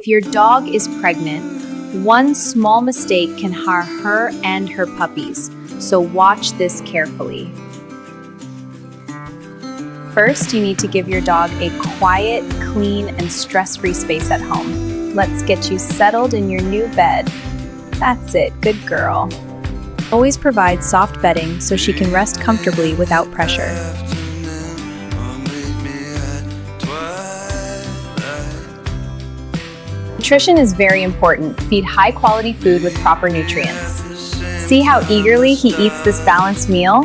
If your dog is pregnant, one small mistake can harm her and her puppies, so watch this carefully. First, you need to give your dog a quiet, clean, and stress-free space at home. Let's get you settled in your new bed. That's it, good girl. Always provide soft bedding so she can rest comfortably without pressure. Nutrition is very important. Feed high-quality food with proper nutrients. See how eagerly he eats this balanced meal?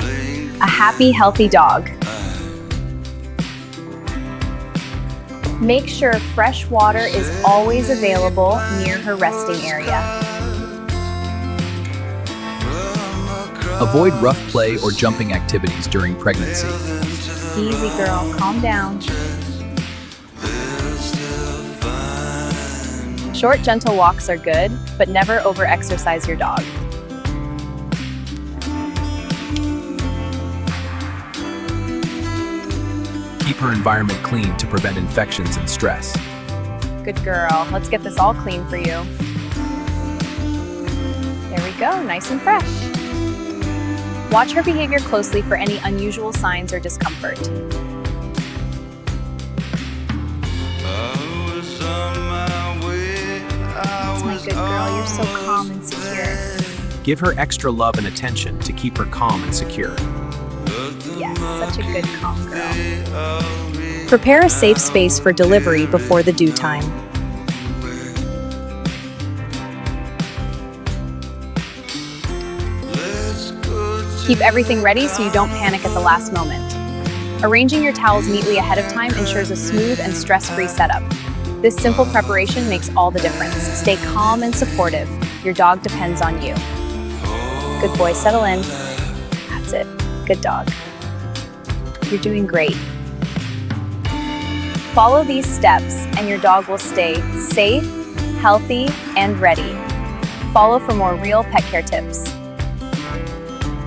A happy, healthy dog. Make sure fresh water is always available near her resting area. Avoid rough play or jumping activities during pregnancy. Easy, girl. Calm down. Short, gentle walks are good, but never over-exercise your dog. Keep her environment clean to prevent infections and stress. Good girl. Let's get this all clean for you. There we go, nice and fresh. Watch her behavior closely for any unusual signs or discomfort. That's my good girl, you're so calm and secure. Give her extra love and attention to keep her calm and secure. Yes, such a good calm girl. Prepare a safe space for delivery before the due time. Keep everything ready so you don't panic at the last moment. Arranging your towels neatly ahead of time ensures a smooth and stress-free setup. This simple preparation makes all the difference. Stay calm and supportive. Your dog depends on you. Good boy, settle in. That's it. Good dog. You're doing great. Follow these steps and your dog will stay safe, healthy, and ready. Follow for more real pet care tips.